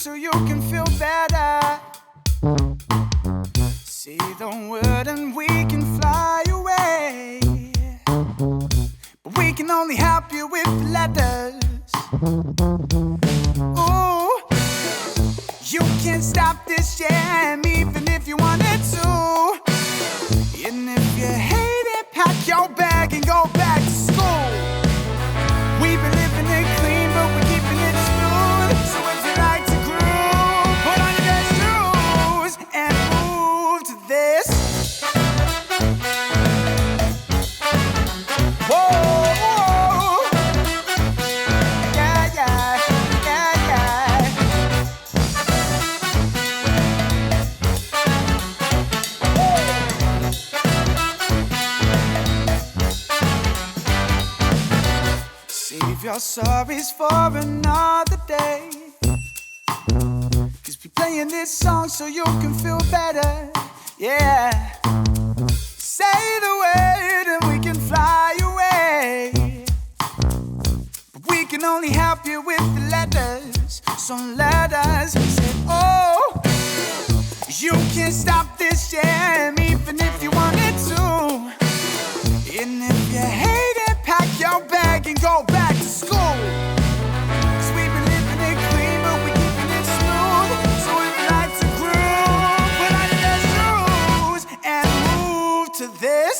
so you can feel better. Say the word and we can fly away. But we can only help you with the letters. Ooh, you can't stop this jam even if you wanted to. And if you hate it, pack your bag and go back to school. We've been living it clean, but we're keeping it smooth. So if you like to groove, put on your best shoes and move to this. Whoa, whoa. Yeah, yeah, yeah, yeah. Save your sorries for another day. 'Cause we're playing this song so you can feel better. Yeah. Say the word and we can fly away. But we can only help you with the letters. So let us say, oh, you can't stop this jam even if you wanted to. And if you hate it, pack your bag and go back to school. 'Cause we've been living it clean, but we're keeping it smooth. So if you like to groove, put on your best shoes and move to this.